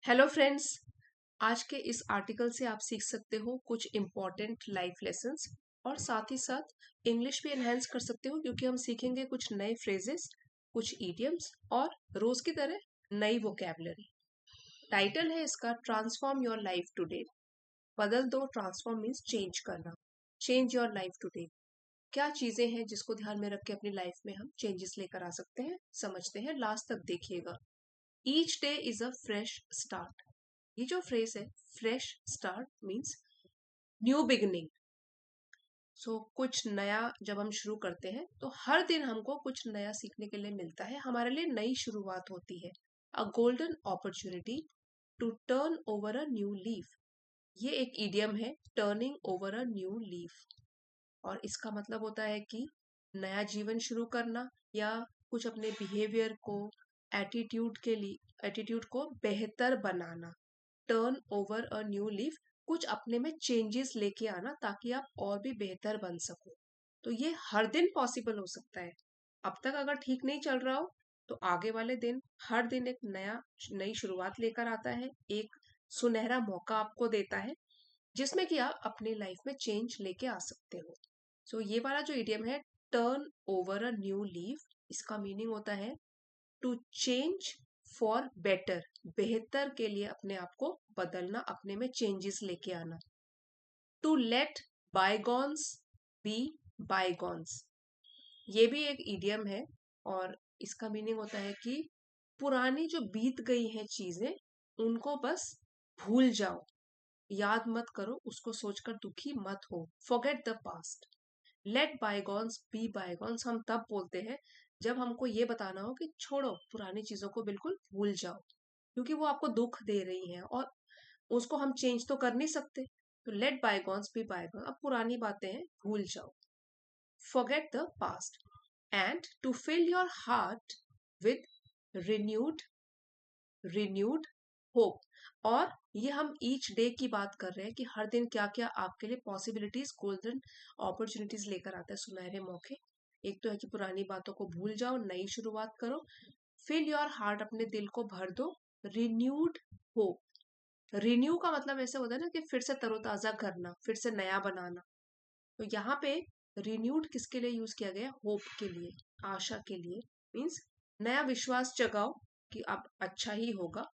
Hello friends. आज के इस आर्टिकल से आप सीख सकते हो कुछ इम्पोर्टेंट लाइफ लेसन्स और साथ ही साथ इंग्लिश भी एनहेंस कर सकते हो क्योंकि हम सीखेंगे कुछ नए फ्रेजेस, कुछ इडियम्स और रोज की तरह नई वोकेबलरी। टाइटल है इसका ट्रांसफॉर्म योर लाइफ टुडे। बदल दो, ट्रांसफॉर्म मीन्स चेंज करना। Change your life today. क्या चीजें हैं जिसको ध्यान में रख के अपनी लाइफ में हम चेंजेस लेकर आ सकते हैं, समझते हैं। लास्ट तक देखिएगा। Each day is a fresh start. ये जो फ्रेज है, fresh start means new beginning. So कुछ नया जब हम शुरू करते हैं तो हर दिन हमको कुछ नया सीखने के लिए मिलता है, हमारे लिए नई शुरुआत होती है। A golden opportunity to turn over a new leaf. ये एक इडियम है, turning over a new leaf. और इसका मतलब होता है कि नया जीवन शुरू करना या कुछ अपने बिहेवियर को, एटीट्यूड को बेहतर बनाना। Turn over a new leaf, कुछ अपने में चेंजेस लेके आना ताकि आप और भी बेहतर बन सको। तो ये हर दिन पॉसिबल हो सकता है। अब तक अगर ठीक नहीं चल रहा हो तो आगे वाले दिन, हर दिन एक नई शुरुआत लेकर आता है, एक सुनहरा मौका आपको देता है जिसमें कि आप अपनी लाइफ में चेंज लेके आ सकते हो। सो ये वाला जो इडियम है, turn over a new leaf, इसका मीनिंग होता है टू चेंज फॉर बेटर। बेहतर के लिए अपने आप को बदलना, अपने में चेंजेस लेके आना। To let bygones be bygones, ये भी एक इडियम है और इसका मीनिंग होता है कि पुरानी जो बीत गई हैं चीजें, उनको बस भूल जाओ, याद मत करो, उसको सोचकर दुखी मत हो। Forget the past. Let bygones be bygones हम तब बोलते हैं जब हमको ये बताना हो कि छोड़ो, पुरानी चीजों को बिल्कुल भूल जाओ, क्योंकि वो आपको दुख दे रही हैं और उसको हम चेंज तो कर नहीं सकते। तो लेट बायगॉन्स बी बायगॉन्स, अब पुरानी बातें हैं, भूल जाओ। Forget the past and to fill your heart with renewed renewed hope. और ये हम ईच डे की बात कर रहे हैं कि हर दिन क्या क्या आपके लिए पॉसिबिलिटीज, गोल्डन अपॉर्चुनिटीज लेकर आता है, सुनहरे मौके। एक तो है कि पुरानी बातों को भूल जाओ, नई शुरुआत करो। फिल योर हार्ट, अपने दिल को भर दो। रिन्यूड होप, रिन्यू का मतलब ऐसे होता है ना कि फिर से तरोताजा करना, फिर से नया बनाना। तो यहाँ पे रिन्यूड किसके लिए यूज किया गया? होप के लिए, आशा के लिए। मीन्स नया विश्वास जगाओ कि अब अच्छा ही होगा,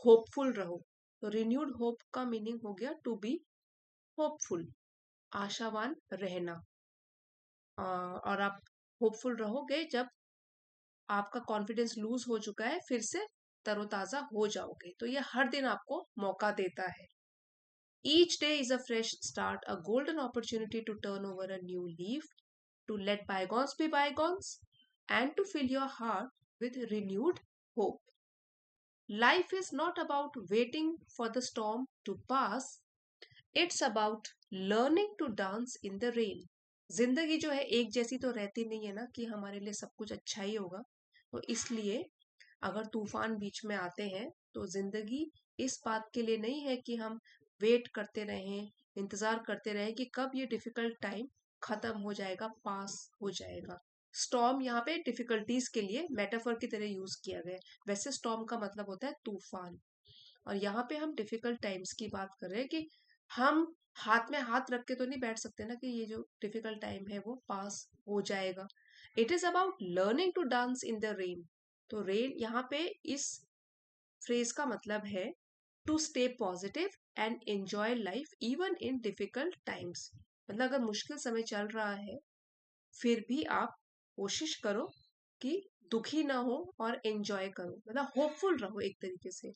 होपफुल रहो। तो रिन्यूड होप का मीनिंग हो गया टू बी होपफुल, आशावान रहना। और आप होपफुल रहोगे जब आपका कॉन्फिडेंस लूज हो चुका है, फिर से तरोताजा हो जाओगे। तो ये हर दिन आपको मौका देता है। Each day is a fresh start, a golden opportunity to turn over a new leaf, to let bygones be bygones, and to fill your heart with renewed hope. Life is not about waiting for the storm to pass, it's about learning to dance in the rain. जिंदगी जो है एक जैसी तो रहती नहीं है ना कि हमारे लिए सब कुछ अच्छा ही होगा। तो इसलिए अगर तूफान बीच में आते हैं तो जिंदगी इस बात के लिए नहीं है कि हम वेट करते रहें, इंतजार करते रहें कि कब ये डिफिकल्ट टाइम खत्म हो जाएगा, पास हो जाएगा। स्टॉर्म यहाँ पे डिफिकल्टीज के लिए मेटाफर की तरह यूज किया गया है। वैसे स्टॉर्म का मतलब होता है तूफान, और यहाँ पे हम डिफिकल्ट टाइम्स की बात कर रहे हैं कि हम हाथ में हाथ रख के तो नहीं बैठ सकते ना कि ये जो डिफिकल्ट टाइम है वो पास हो जाएगा। It is about learning to dance in the rain. तो रेन यहाँ पे इस फ्रेज का मतलब है to stay positive and enjoy life even in difficult times. मतलब अगर मुश्किल समय चल रहा है फिर भी आप कोशिश करो कि दुखी ना हो और एंजॉय करो, मतलब होपफुल रहो एक तरीके से।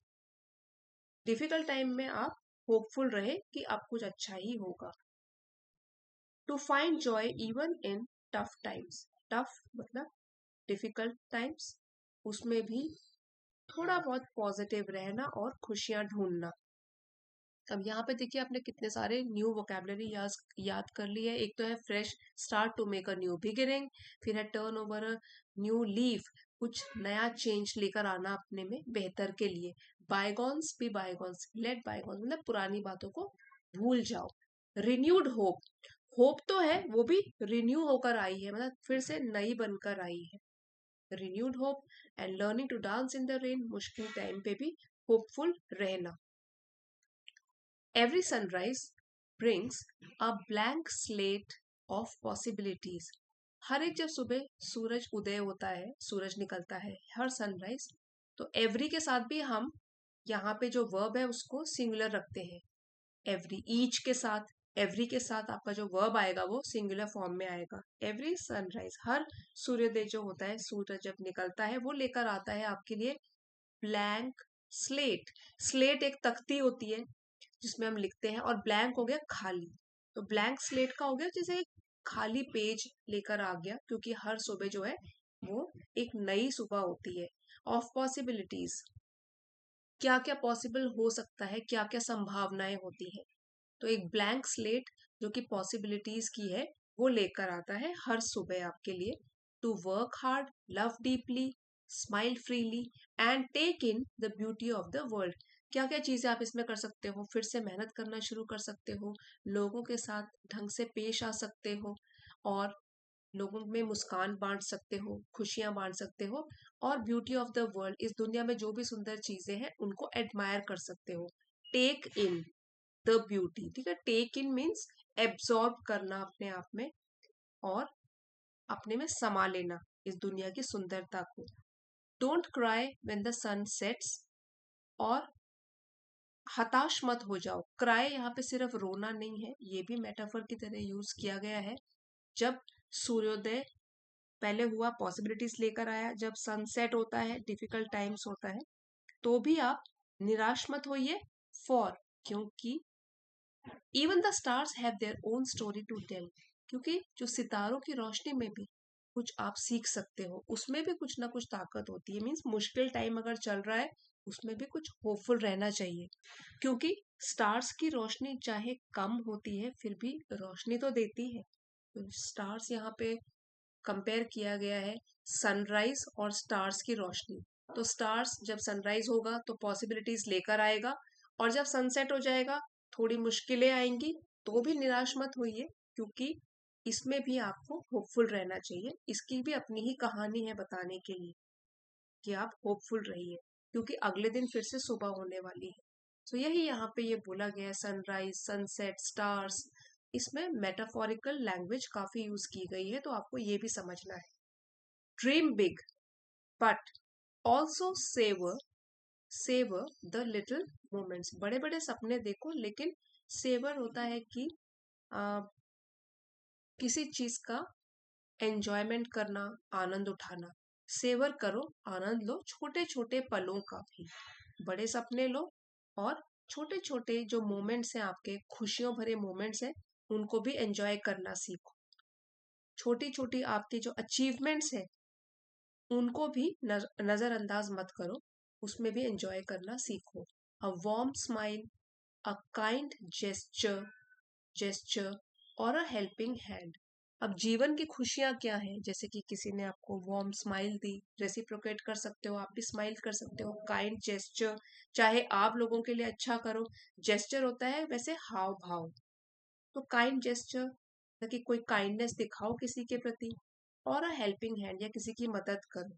डिफिकल्ट टाइम में आप होपफुल रहे कि अब कुछ अच्छा ही होगा। To find joy even in tough times. Tough मतलब डिफिकल्ट टाइम्स, उसमें भी थोड़ा बहुत पॉजिटिव रहना और खुशियां ढूंढना। अब यहाँ पे देखिए आपने कितने सारे न्यू वोकेबलरी याद कर ली है। एक तो है fresh start, to make a new beginning. फिर है turn over a new leaf, कुछ नया चेंज लेकर आना अपने में बेहतर के लिए। बायगॉन्स भी बायगॉन्स, लेट बायगॉन्स मतलब पुरानी बातों को भूल जाओ। रिन्यूड होप, होप तो है वो भी रिन्यू होकर आई है, मतलब फिर से नई बनकर आई है। Renewed hope and learning to dance in the rain, मुश्किल टाइम पे भी होपफुल रहना। Every sunrise brings a blank slate of possibilities. हर एक जब सुबह सूरज उदय होता है, सूरज निकलता है, हर सनराइज, तो एवरी के साथ भी हम यहाँ पे जो वर्ब है उसको सिंगुलर रखते हैं। एवरी, ईच के साथ, एवरी के साथ आपका जो वर्ब आएगा वो सिंगुलर फॉर्म में आएगा। एवरी सनराइज, हर सूर्योदय जो होता है, सूरज जब निकलता है, वो लेकर आता है आपके लिए ब्लैंक स्लेट। स्लेट एक तख्ती होती है जिसमें हम लिखते हैं, और ब्लैंक हो गया खाली। तो ब्लैंक स्लेट का हो गया जैसे एक खाली पेज लेकर आ गया, क्योंकि हर सुबह जो है वो एक नई सुबह होती है। ऑफ पॉसिबिलिटीज, क्या क्या पॉसिबल हो सकता है, क्या क्या संभावनाएं होती है। तो एक ब्लैंक स्लेट जो कि पॉसिबिलिटीज की है वो लेकर आता है हर सुबह आपके लिए। To work hard, love deeply, smile freely and take in the beauty of the world. क्या क्या चीजें आप इसमें कर सकते हो? फिर से मेहनत करना शुरू कर सकते हो, लोगों के साथ ढंग से पेश आ सकते हो, और लोगों में मुस्कान बांट सकते हो, खुशियां बांट सकते हो, और ब्यूटी ऑफ द वर्ल्ड, इस दुनिया में जो भी सुंदर चीजें हैं उनको एडमायर कर सकते हो। टेक इन द ब्यूटी, ठीक है, टेक इन मीन्स एब्सॉर्ब करना अपने आप में, और अपने में समा लेना इस दुनिया की सुंदरता को। Don't cry when the sun sets, और हताश मत हो जाओ। क्राई यहाँ पे सिर्फ रोना नहीं है, ये भी मेटाफर की तरह यूज किया गया है। जब सूर्योदय पहले हुआ, पॉसिबिलिटीज लेकर आया, जब सनसेट होता है, डिफिकल्ट टाइम्स होता है, तो भी आप निराश मत होइए। फॉर, क्योंकि even the stars have their own story to tell, क्योंकि जो सितारों की रोशनी में भी कुछ आप सीख सकते हो, उसमें भी कुछ ना कुछ ताकत होती है। मीन्स मुश्किल टाइम अगर चल रहा है उसमें भी कुछ होपफुल रहना चाहिए, क्योंकि स्टार्स की रोशनी चाहे कम होती है फिर भी रोशनी तो देती है। तो स्टार्स यहाँ पे कंपेयर किया गया है, सनराइज और स्टार्स की रोशनी। तो स्टार्स जब सनराइज होगा तो पॉसिबिलिटीज लेकर आएगा, और जब सनसेट हो जाएगा थोड़ी मुश्किलें आएंगी, तो भी निराश मत होइए, क्योंकि इसमें भी आपको होपफुल रहना चाहिए। इसकी भी अपनी ही कहानी है बताने के लिए कि आप होपफुल रहिए, क्योंकि अगले दिन फिर से सुबह होने वाली है। तो यही यहाँ पे ये बोला गया है, सनराइज, सनसेट, स्टार्स, इसमें मेटाफोरिकल लैंग्वेज काफी यूज की गई है, तो आपको ये भी समझना है। Dream big but also savour, savour the little moments. बड़े बड़े सपने देखो, लेकिन सेवर होता है कि आ, किसी चीज का एंजॉयमेंट करना, आनंद उठाना। सेवर करो, आनंद लो छोटे छोटे पलों का भी। बड़े सपने लो, और छोटे छोटे जो मोमेंट्स हैं आपके, खुशियों भरे मोमेंट्स हैं, उनको भी एंजॉय करना सीखो। छोटी छोटी आपकी जो अचीवमेंट्स हैं उनको भी नजरअंदाज मत करो, उसमें भी एंजॉय करना सीखो। A warm smile, a kind gesture, gesture और अ हेल्पिंग हैंड। अब जीवन की खुशियां क्या हैं? जैसे कि किसी ने आपको वार्म स्माइल दी, रेसिप्रोकेट कर सकते हो, आप भी स्माइल कर सकते हो। काइंड जेस्चर, चाहे आप लोगों के लिए अच्छा करो। जेस्चर होता है वैसे हाव भाव, तो काइंड जेस्चर ताकि कोई काइंडनेस दिखाओ किसी के प्रति, और अ हेल्पिंग हैंड या किसी की मदद करो,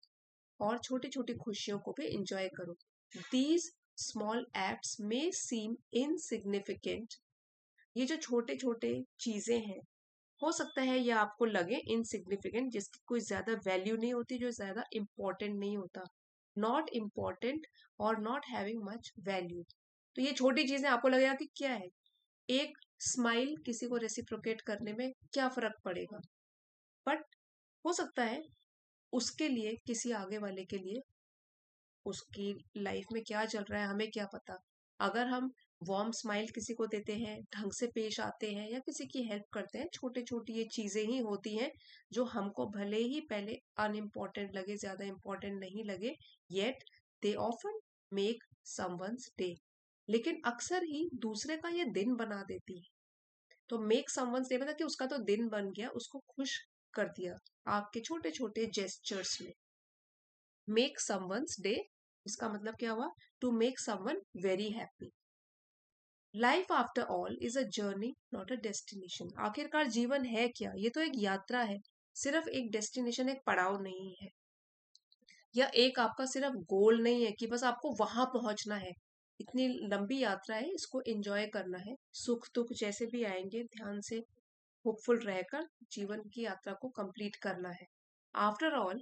और छोटी छोटी खुशियों को भी इंजॉय करो। दीज स्मॉल एक्ट्स में सीम इनसिग्निफिकेंट, ये जो छोटे छोटे चीजें हैं, हो सकता है ये आपको लगे इनसिग्निफिकेंट, जिसकी कोई ज्यादा वैल्यू नहीं होती, जो ज्यादा इंपॉर्टेंट नहीं होता, नॉट इम्पॉर्टेंट और नॉट हैविंग मच वैल्यू। तो ये छोटी चीजें आपको लगेगा कि क्या है, एक स्माइल किसी को रेसिप्रोकेट करने में क्या फर्क पड़ेगा, बट हो सकता है उसके लिए, किसी आगे वाले के लिए, उसकी लाइफ में क्या चल रहा है हमें क्या पता। अगर हम वार्म स्माइल किसी को देते हैं, ढंग से पेश आते हैं, या किसी की हेल्प करते हैं, छोटी छोटी ये चीजें ही होती हैं जो हमको भले ही पहले अनइम्पॉर्टेंट लगे, ज्यादा इम्पोर्टेंट नहीं लगे, yet they often make someone's day, लेकिन अक्सर ही दूसरे का ये दिन बना देती है। तो मेक समवंस डे मतलब कि उसका तो दिन बन गया, उसको खुश कर दिया आपके छोटे छोटे जेस्चर्स में। मेक समवंस डे, इसका मतलब क्या हुआ? To make someone very happy. Life after all is a journey not a destination. आखिरकार जीवन है क्या? ये तो एक यात्रा है, सिर्फ एक डेस्टिनेशन, एक पड़ाव नहीं है। या एक आपका सिर्फ गोल नहीं है कि बस आपको वहां पहुंचना है। इतनी लंबी यात्रा है, इसको एंजॉय करना है। सुख दुख जैसे भी आएंगे, ध्यान से होपफुल रहकर जीवन की यात्रा को कंप्लीट करना है। After all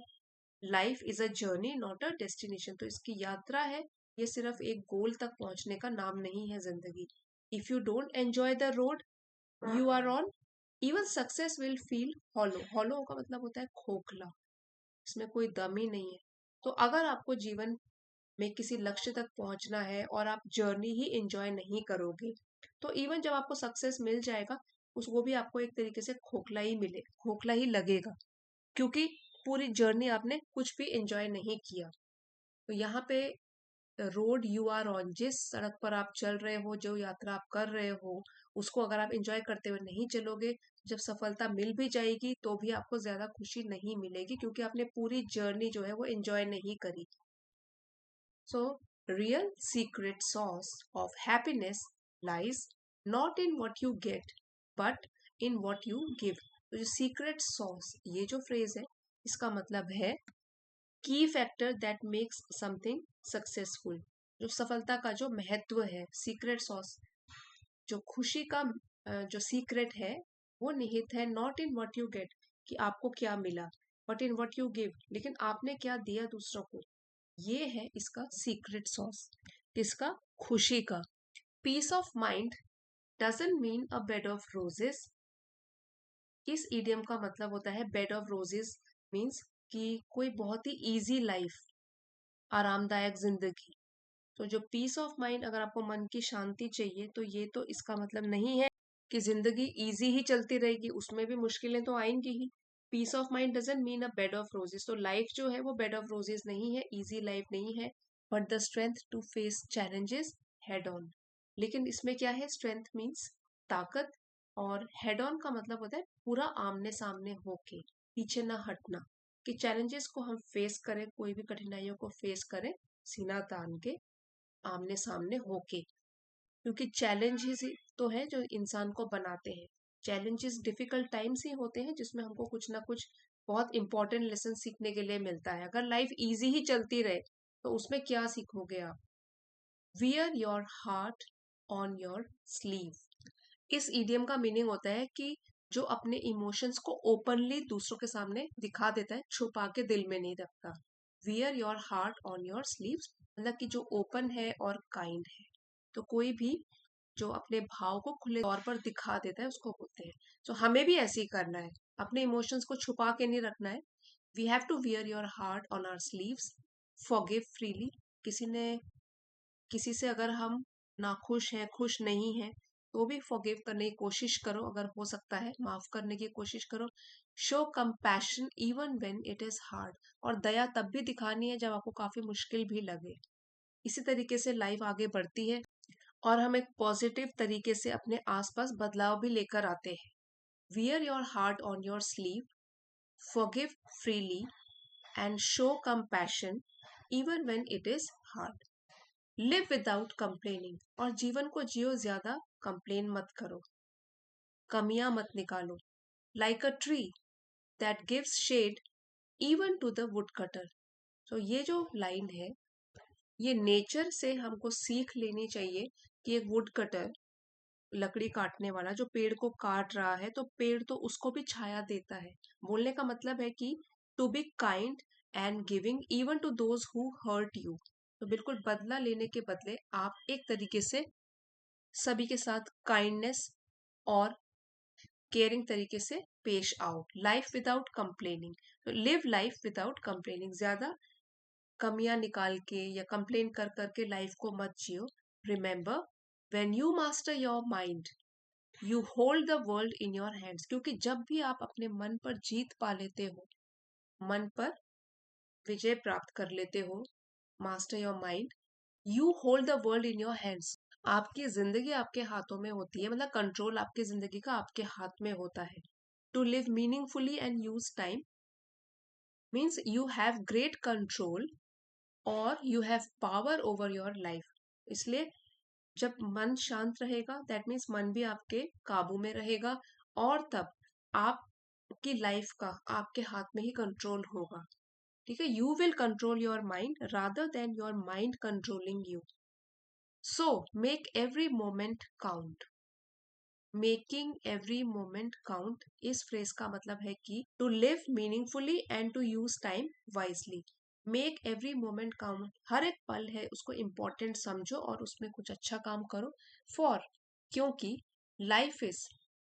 life is a journey not a destination. तो इसकी यात्रा है, ये सिर्फ एक गोल तक पहुंचने का नाम नहीं है जिंदगी। If you don't enjoy the road you are on, even success will feel hollow. Hollow का मतलब होता है खोखला, इसमें कोई दम ही नहीं है। तो अगर आपको जीवन में किसी लक्ष्य तक पहुंचना है और आप जर्नी ही एंजॉय नहीं करोगे, तो इवन जब आपको सक्सेस मिल जाएगा, उस वो भी आपको एक तरीके से खोखला ही मिले, खोखला ही लगेगा, क्योंकि पूरी जर्नी आपने कुछ भी एंजॉय नहीं किया। तो यहाँ पे रोड यू आर ऑन, जिस सड़क पर आप चल रहे हो, जो यात्रा आप कर रहे हो, उसको अगर आप एंजॉय करते हुए नहीं चलोगे, जब सफलता मिल भी जाएगी तो भी आपको ज्यादा खुशी नहीं मिलेगी, क्योंकि आपने पूरी जर्नी जो है वो एंजॉय नहीं करी। So, real secret sauce of happiness lies not in what you get, but in what you give. तो जो सीक्रेट सॉस, ये जो फ्रेज है, इसका मतलब है की factor that makes something successful. जो सफलता का जो महत्व है, सीक्रेट सॉस, जो खुशी का जो सीक्रेट है, वो निहित है not in what you get, कि आपको क्या मिला, but in what you give, लेकिन आपने क्या दिया दूसरों को। ये है इसका सीक्रेट सॉस, इसका खुशी का। Peace of mind doesn't mean a bed of roses. इस इडियम का मतलब होता है बेड ऑफ रोजेस, मीन्स कि कोई बहुत ही इजी लाइफ, आरामदायक जिंदगी। तो जो पीस ऑफ माइंड, अगर आपको मन की शांति चाहिए, तो ये तो इसका मतलब नहीं है कि जिंदगी इजी ही चलती रहेगी, उसमें भी मुश्किलें तो आएंगी ही। Peace of mind doesn't mean a bed of roses. तो लाइफ जो है वो बेड ऑफ रोजेस नहीं है, इजी लाइफ नहीं है, but the strength to face challenges head on. लेकिन इसमें क्या है, स्ट्रेंथ मीन्स ताकत, और हेड ऑन का मतलब होता है पूरा आमने सामने होके, पीछे ना हटना, कि चैलेंजेस को हम फेस करें, कोई भी कठिनाइयों को फेस करें सीना तान के, आमने सामने होके। क्योंकि चैलेंजेस ही तो है जो इंसान को बनाते हैं। चैलेंजेस डिफिकल्ट टाइम्स ही होते हैं जिसमें हमको कुछ ना कुछ बहुत इंपॉर्टेंट लेसन सीखने के लिए मिलता है। अगर लाइफ इजी ही चलती रहे तो उसमें क्या सीखोगे आप। Wear your heart on your sleeve, इस ईडियम का मीनिंग होता है कि जो अपने इमोशंस को ओपनली दूसरों के सामने दिखा देता है, छुपा के दिल में नहीं रखता। Wear your heart on your sleeves, मतलब कि जो ओपन है और काइंड है। तो कोई भी जो अपने भाव को खुले तौर पर दिखा देता है उसको बोलते हैं। तो हमें भी ऐसे ही करना है, अपने इमोशंस को छुपा के नहीं रखना है। We have to wear your heart on our sleeves, forgive freely. किसी ने किसी से अगर हम नाखुश हैं, खुश नहीं हैं, तो भी फॉरगिव करने की कोशिश करो, अगर हो सकता है माफ करने की कोशिश करो। Show compassion even when it is hard, और दया तब भी दिखानी है जब आपको काफी मुश्किल भी लगे। इसी तरीके से लाइफ आगे बढ़ती है और हम एक पॉजिटिव तरीके से अपने आसपास बदलाव भी लेकर आते हैं। Wear your heart on your sleeve, forgive freely, and show compassion even when it is hard. Live without complaining, और जीवन को जियो, ज्यादा कंप्लेन मत करो, कमियां मत निकालो। Like a tree that gives shade even to the would cutter. तो ये जो लाइन है, ये नेचर से हमको सीख लेनी चाहिए कि एक वुड कटर, लकड़ी काटने वाला जो पेड़ को काट रहा है, तो पेड़ तो उसको भी छाया देता है। बोलने का मतलब है कि to be kind and giving even to those who hurt you. तो बिल्कुल बदला लेने के बदले आप एक तरीके से सभी के साथ काइंडनेस और केयरिंग तरीके से पेश आओ। लाइफ विदाउट कंप्लेनिंग, तो लिव लाइफ विदाउट कंप्लेनिंग, ज्यादा कमियां निकाल के या कंप्लेन कर करके लाइफ को मत जियो। Remember, when you master your mind you hold the world in your hands. क्योंकि जब भी आप अपने मन पर जीत पा लेते हो, मन पर विजय प्राप्त कर लेते हो, master your mind, you hold the world in your hands. आपकी जिंदगी आपके हाथों में होती है, मतलब कंट्रोल आपकी जिंदगी का आपके हाथ में होता है। To live meaningfully and use time means you have great control और you have power over your life. इसलिए जब मन शांत रहेगा, दैट मीन्स मन भी आपके काबू में रहेगा, और तब आपकी लाइफ का आपके हाथ में ही कंट्रोल होगा। ठीक है, you will control your mind rather than your mind controlling you. So make every moment count. Making every moment count इस फ्रेज का मतलब है कि to live meaningfully and to use time wisely. Make every moment count, हर एक पल है उसको इम्पोर्टेंट समझो और उसमें कुछ अच्छा काम करो. फॉर, क्योंकि life is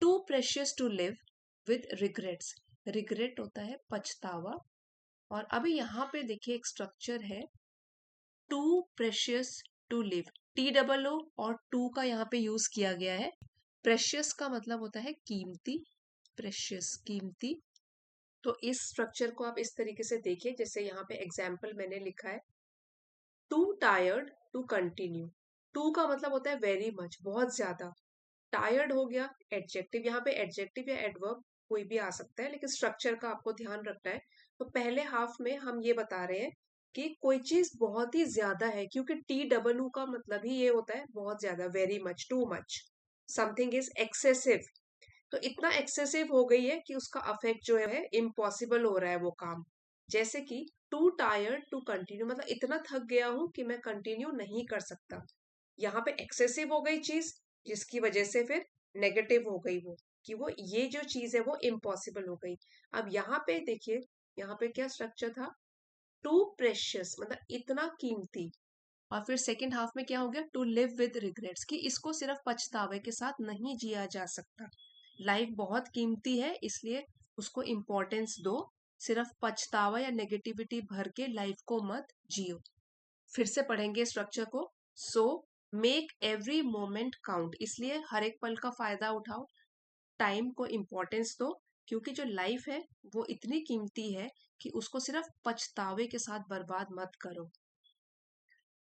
too precious to live with regrets. Regret होता है पछतावा. और अभी यहाँ पे देखिए एक स्ट्रक्चर है, too precious to live. T double O और टू का यहाँ पे यूज किया गया है. प्रेशियस का मतलब होता है कीमती. प्रेशियस कीमती. तो इस स्ट्रक्चर को आप इस तरीके से देखिए, जैसे यहाँ पे एग्जाम्पल मैंने लिखा है, too tired to continue. Too का मतलब होता है वेरी मच, बहुत ज्यादा. टायर्ड हो गया एडजेक्टिव, यहाँ पे एडजेक्टिव या एडवर्ब कोई भी आ सकता है, लेकिन स्ट्रक्चर का आपको ध्यान रखना है. तो पहले हाफ में हम ये बता रहे हैं कि कोई चीज बहुत ही ज्यादा है, क्योंकि टी डबल का मतलब ही ये होता है बहुत ज्यादा, very much, too much. Something is excessive. तो इतना एक्सेसिव हो गई है कि उसका अफेक्ट जो है इम्पॉसिबल हो रहा है वो काम. जैसे कि टू टायर्ड टू कंटिन्यू, मतलब इतना थक गया हूं कि मैं कंटिन्यू नहीं कर सकता. यहाँ पे एक्सेसिव हो गई चीज, जिसकी वजह से फिर नेगेटिव हो गई वो, कि वो ये जो चीज है वो इम्पॉसिबल हो गई. अब यहाँ पे देखिए, यहाँ पे क्या स्ट्रक्चर था, टू प्रेशियस मतलब इतना कीमती. और फिर सेकेंड हाफ में क्या हो गया, टू लिव विद रिग्रेट्स, कि इसको सिर्फ पछतावे के साथ नहीं जिया जा सकता. लाइफ बहुत कीमती है, इसलिए उसको इम्पोर्टेंस दो. सिर्फ पछतावा या नेगेटिविटी भर के लाइफ को मत जियो. फिर से पढ़ेंगे स्ट्रक्चर को. सो मेक एवरी मोमेंट काउंट, इसलिए हर एक पल का फायदा उठाओ. टाइम को इम्पोर्टेंस दो, क्योंकि जो लाइफ है वो इतनी कीमती है कि उसको सिर्फ पछतावे के साथ बर्बाद मत करो.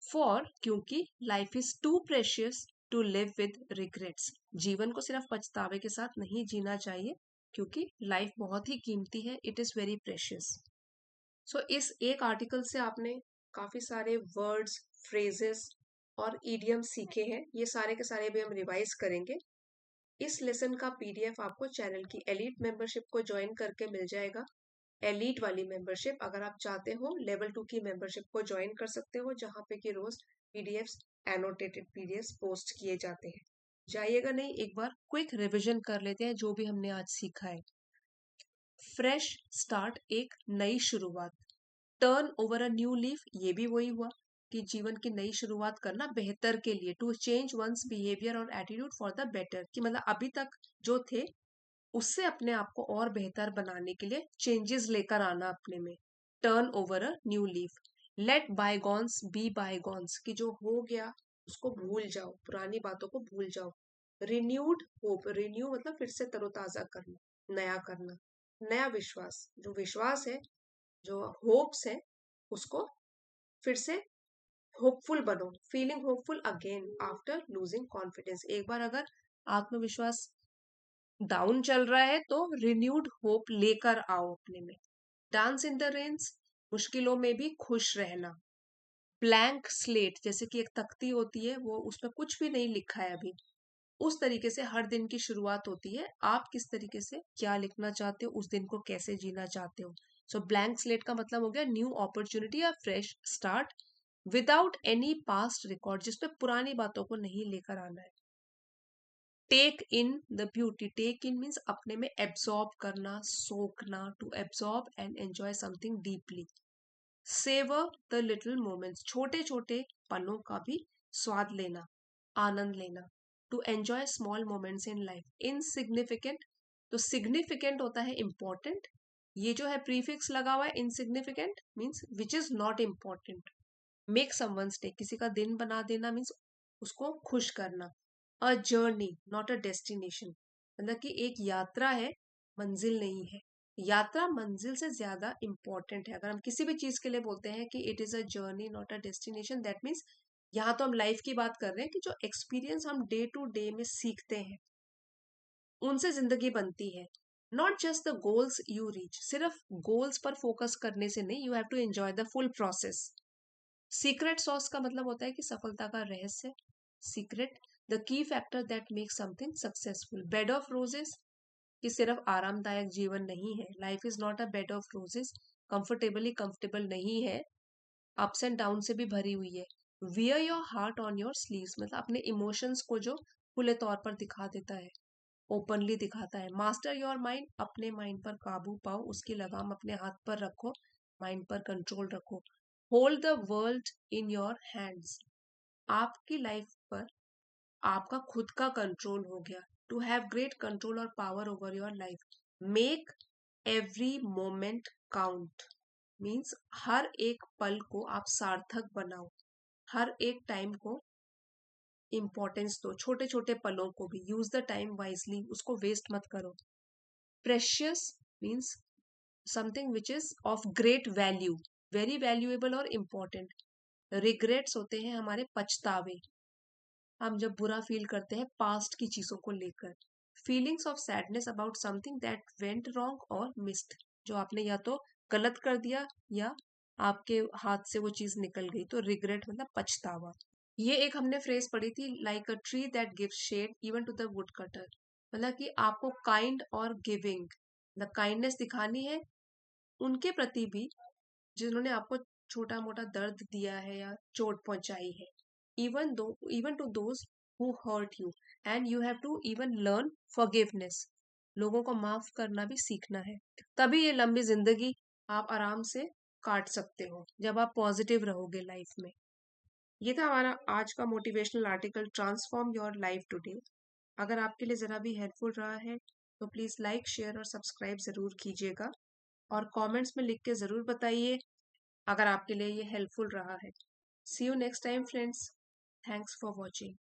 फॉर, क्योंकि life is too precious to live with regrets. जीवन को सिर्फ पछतावे के साथ नहीं जीना चाहिए, क्योंकि लाइफ बहुत ही कीमती है. It is very precious. So इस एक आर्टिकल से आपने काफी सारे वर्ड्स, फ्रेजेस और ईडियम सीखे हैं. ये सारे के सारे भी हम रिवाइज करेंगे. इस लेसन का पीडीएफ आपको चैनल की एलीट मेंबरशिप को ज्वाइन करके मिल जाएगा. एलीट वाली मेंबरशिप, अगर आप चाहते हो लेवल 2 की मेंबरशिप को ज्वाइन कर सकते हो, जहां पे कि रोज पीडीएफ्स, एनोटेटेड पीडीएफ्स पोस्ट किए जाते हैं. जाइएगा नहीं, एक बार क्विक रिवीजन कर लेते हैं जो भी हमने आज सीखा है. फ्रेश स्टार्ट, एक नई शुरुआत. Turn over a new leaf, ये भी वही हुआ कि जीवन की नई शुरुआत करना बेहतर के लिए. टू चेंज वंस बिहेवियर और एटीट्यूड फॉर द बेटर, कि मतलब अभी तक जो थे उससे अपने आप को और बेहतर बनाने के लिए चेंजेस लेकर आना अपने में. Turn over a new leaf. Let bygones be bygones, कि जो हो गया उसको भूल जाओ, पुरानी बातों को भूल जाओ. रिन्यूड होप, रिन्यू मतलब फिर से तरोताजा करना, नया करना. नया विश्वास, जो विश्वास है, जो होप्स है, उसको फिर से होपफुल बनो. Feeling hopeful again after losing confidence. एक बार अगर आत्मविश्वास डाउन चल रहा है तो रिन्यूड होप लेकर आओ अपने में. डांस इन द रेन्स, मुश्किलों में भी खुश रहना. ब्लैंक स्लेट, जैसे कि एक तख्ती होती है, वो उसमें कुछ भी नहीं लिखा है अभी, उस तरीके से हर दिन की शुरुआत होती है. आप किस तरीके से क्या लिखना चाहते हो, उस दिन को कैसे जीना चाहते हो. सो ब्लैंक स्लेट का मतलब हो गया न्यू अपॉर्चुनिटी या fresh start, without any past record, जिसमें पुरानी बातों को नहीं लेकर आना है. Take in the beauty, take in means अपने में एब्सॉर्ब करना, सोखना. To absorb and enjoy something deeply. Savour the little moments, छोटे छोटे पलों का भी स्वाद लेना, आनंद लेना. To enjoy small moments in life. Insignificant, तो सिग्निफिकेंट होता है इम्पोर्टेंट. ये जो है प्रीफिक्स लगा हुआ है, insignificant means which is not important. Make someone's day, किसी का दिन बना देना मीन्स उसको खुश करना. अ जर्नी नॉट अ डेस्टिनेशन, मतलब कि एक यात्रा है, मंजिल नहीं है. यात्रा मंजिल से ज्यादा इंपॉर्टेंट है. अगर हम किसी भी चीज के लिए बोलते हैं कि it is a journey not a destination, that means यहाँ तो हम लाइफ की बात कर रहे हैं कि जो एक्सपीरियंस हम डे टू डे में सीखते हैं उनसे जिंदगी बनती है. Not just the goals you reach, सिर्फ गोल्स पर फोकस करने से नहीं, you have to enjoy the full process. Secret sauce का मतलब होता है कि सफलता का रहस्य. Secret, the key factor that make something successful. Bed of roses, कि सिर्फ आरामदायक जीवन नहीं है, life is not a bed of roses. Comfortable नहीं है, अप्स एंड डाउन से भी भरी हुई है। Wear your heart on your sleeves, मतलब अपने इमोशंस को जो खुले तौर पर दिखा देता है, ओपनली दिखाता है। मास्टर योर माइंड, अपने माइंड पर काबू पाओ, उसकी लगाम अपने हाथ पर रखो, माइंड पर कंट्रोल रखो। Hold the world in your hands, आपकी लाइफ पर आपका खुद का कंट्रोल हो गया। टू हैव ग्रेट कंट्रोल और power over your life. Make every moment count, means हर एक पल को आप सार्थक बनाओ, हर एक टाइम को इंपॉर्टेंस दो, छोटे छोटे पलों को भी। यूज द टाइम वाइजली, उसको वेस्ट मत करो। Precious means something which is of great value, very valuable और इम्पॉर्टेंट। रिग्रेट्स होते हैं हमारे पछतावे, हम जब बुरा फील करते हैं पास्ट की चीजों को लेकर। Feelings of sadness about something that went wrong और मिस्ड, जो आपने या तो गलत कर दिया या आपके हाथ से वो चीज निकल गई, तो रिग्रेट मतलब पछतावा। ये एक हमने फ्रेज पढ़ी थी, like a tree that gives shade even to the would cutter, मतलब कि आपको काइंड और गिविंग, मतलब काइंडनेस दिखानी है उनके प्रति भी जिन्होंने आपको छोटा मोटा दर्द दिया है या चोट पहुंचाई है। Even to those who hurt you, and you have to even learn forgiveness, लोगों को माफ करना भी सीखना है, तभी ये लंबी जिंदगी आप आराम से काट सकते हो, जब आप पॉजिटिव रहोगे लाइफ में। ये था हमारा आज का motivational article, transform your life today. अगर आपके लिए ज़रा भी हेल्पफुल रहा है तो प्लीज़ लाइक, शेयर और सब्सक्राइब ज़रूर कीजिएगा, और कमेंट्स में लिख के ज़रूर बताइए अगर आपके लिए ये हेल्पफुल रहा है। See you next time friends, thanks for watching.